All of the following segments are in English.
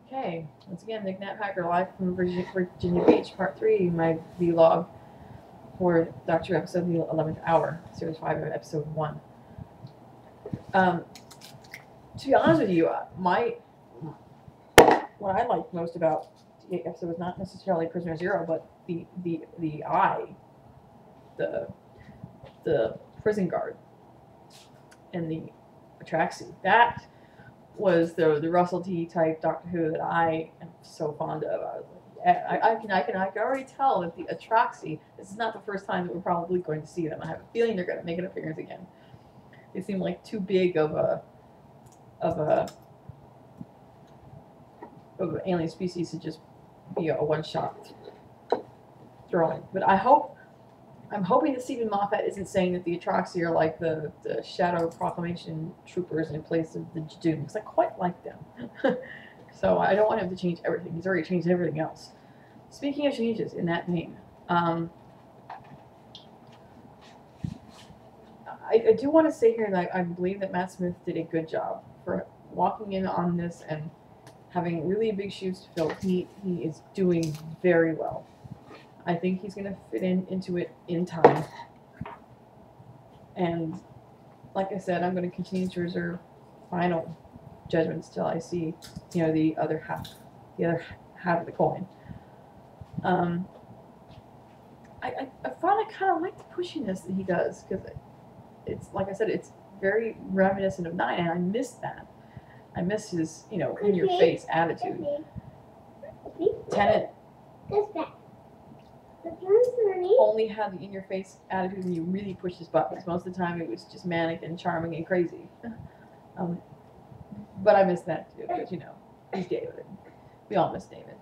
Okay, once again, Nick Natpacker live from Virginia Beach, Part 3, my vlog for Doctor Episode the 11th Hour, Series 5, Episode 1. To be honest with you, what I liked most about the episode was not necessarily Prisoner Zero, but the eye, the prison guard, and the Atraxi. That was the Russell T type Doctor Who that I am so fond of. I can already tell that the Atraxi, this is not the first time that we're probably going to see them. I have a feeling they're going to make an appearance again. They seem like too big of an alien species to just be a one-shot throwing. But I'm hoping that Stephen Moffat isn't saying that the Atraxi are like the Shadow Proclamation troopers in place of the Jadoon, because I quite like them. So I don't want him to change everything. He's already changed everything else. Speaking of changes in that vein, I do want to say here that I believe that Matt Smith did a good job for walking in on this and having really big shoes to fill. He is doing very well. I think he's going to fit into it in time. And like I said, I'm going to continue to reserve final judgments till I see, the other half of the coin. I finally kind of like the pushiness that he does, because it's, like I said, it's very reminiscent of 9, and I miss that. I miss his, in-your-face attitude. Tennant only had the in-your-face attitude when you really pushed his buttons. Most of the time it was just manic and charming and crazy. But I miss that too, because, he's David. We all miss David.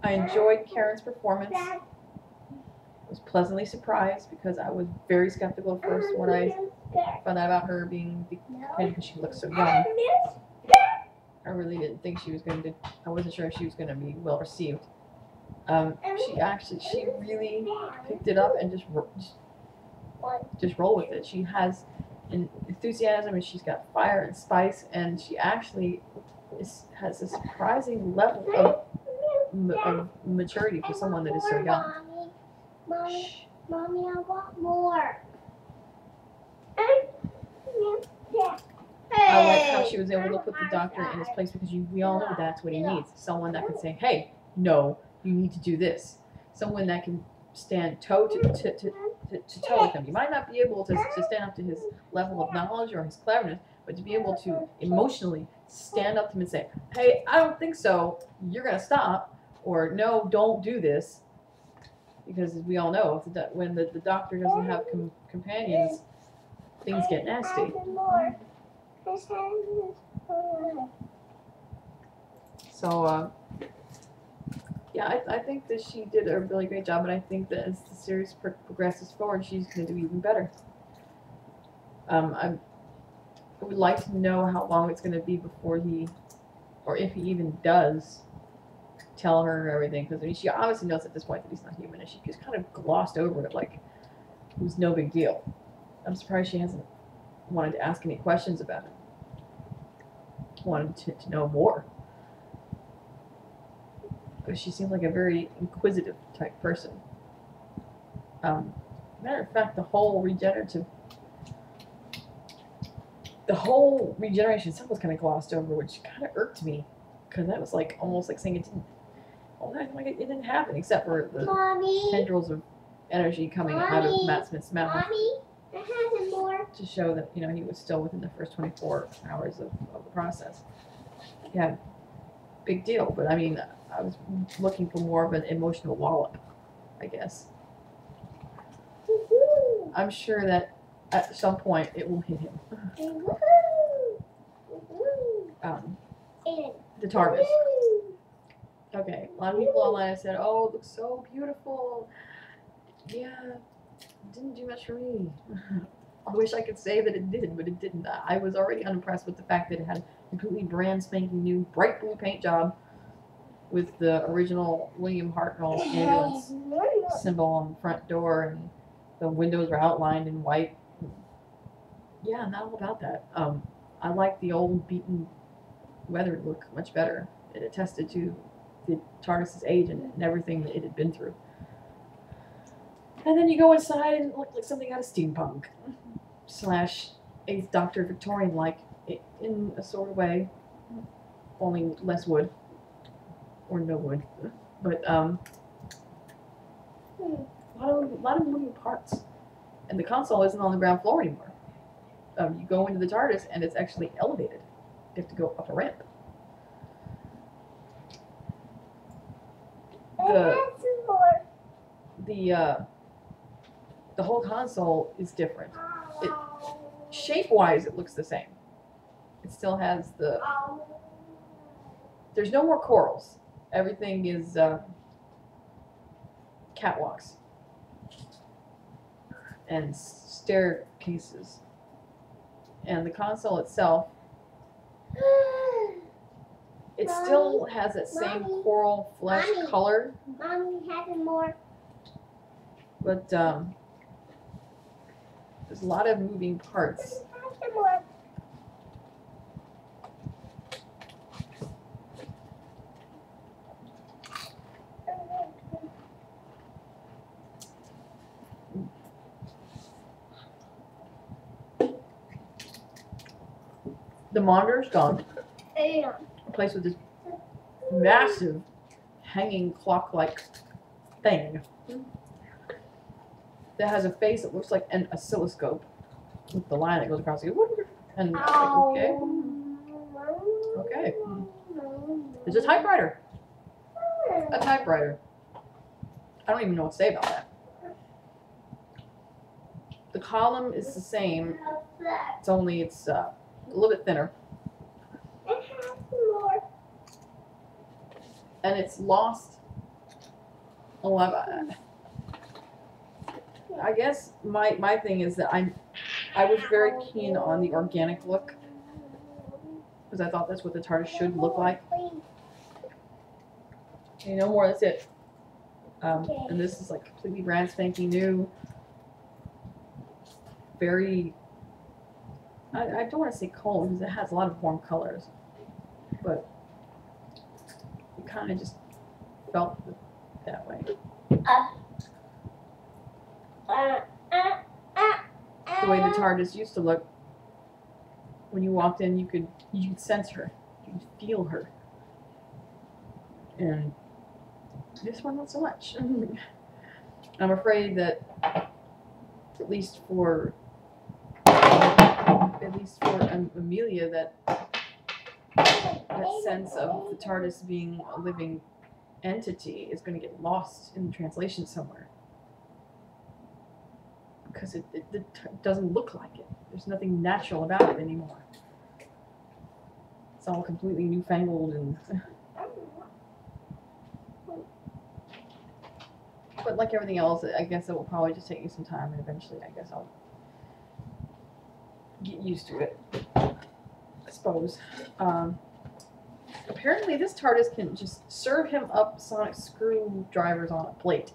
I enjoyed Karen's performance. I was pleasantly surprised, because I was very skeptical at first when I found out about her being dependent, because she looked so young. I really didn't think she was going to. I wasn't sure if she was going to be well received. She really picked it up and just roll with it. She has an enthusiasm, and she's got fire and spice, and she actually has a surprising level of maturity for someone that is so young. Mommy, I want more. I like how she was able to put the doctor in his place, because we all know that's what he needs. Someone that can say, hey, no, you need to do this. Someone that can stand toe to toe with him. You might not be able to stand up to his level of knowledge or his cleverness, but to be able to emotionally stand up to him and say, hey, I don't think so, you're going to stop, or no, don't do this. Because as we all know, when the doctor doesn't have companions, things get nasty. So, yeah, I think that she did a really great job, and I think that as the series progresses forward, she's going to do even better. I would like to know how long it's going to be before or if he even does, tell her everything, because she obviously knows at this point that he's not human, and she just kind of glossed over it like it was no big deal. I'm surprised she hasn't wanted to ask any questions about it. Wanted to know more, because she seems like a very inquisitive type person. Matter of fact, the whole regeneration stuff was kind of glossed over, which kind of irked me, because that was like almost like saying it didn't happen, except for the tendrils of energy coming out of Matt Smith's mouth. To show that, he was still within the first 24 hours of the process. Yeah, big deal, but I mean, I was looking for more of an emotional wallop, I guess. I'm sure that at some point it will hit him. The TARDIS. Okay, a lot of people online have said, oh, it looks so beautiful. Yeah, it didn't do much for me. I wish I could say that it did, but it didn't. I was already unimpressed with the fact that it had a completely brand spanking new bright blue paint job with the original William Hartnell ambulance symbol on the front door, and the windows were outlined in white. yeah, not all about that. I like the old beaten, weathered look much better. It attested to the TARDIS's age and everything that it had been through. And then you go inside and it looked like something out of steampunk slash Eighth Doctor Victorian like in a sort of way, only less wood or no wood, but a lot of moving parts, and the console isn't on the ground floor anymore. You go into the TARDIS and it's actually elevated. You have to go up a ramp. The whole console is different. Shape-wise, it looks the same. It still has there's no more corals. Everything is catwalks and staircases. And the console itself, it still has that same coral flesh color. Mommy, having more. But there's a lot of moving parts. The monitor's gone. Replaced with this massive hanging clock-like thing that has a face that looks like an oscilloscope with the line that goes across it. And okay. There's a typewriter. A typewriter. I don't even know what to say about that. The column is the same. It's only it's a little bit thinner. And it's lost a lot. I guess my thing is that I was very keen on the organic look because I thought that's what the TARDIS should look like. Okay, no more. That's it. And this is like completely brand spanking new. Very. I don't want to say cold because it has a lot of warm colors, but it kind of just felt that way. The way the TARDIS used to look, when you walked in, you could sense her, you could feel her, and this one not so much. I'm afraid that at least for Amelia, that sense of the TARDIS being a living entity is going to get lost in the translation somewhere. Because it doesn't look like it. There's nothing natural about it anymore. It's all completely newfangled and. But like everything else, I guess it will probably just take me some time, and eventually, I guess I'll get used to it. I suppose. Apparently, this TARDIS can just serve him up sonic screwdrivers on a plate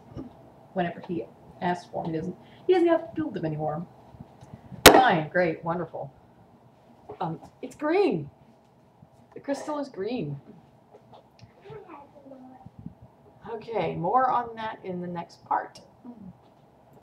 whenever he asks for them. He doesn't have to build them anymore. Fine, great, wonderful. It's green. The crystal is green. Okay, more on that in the next part.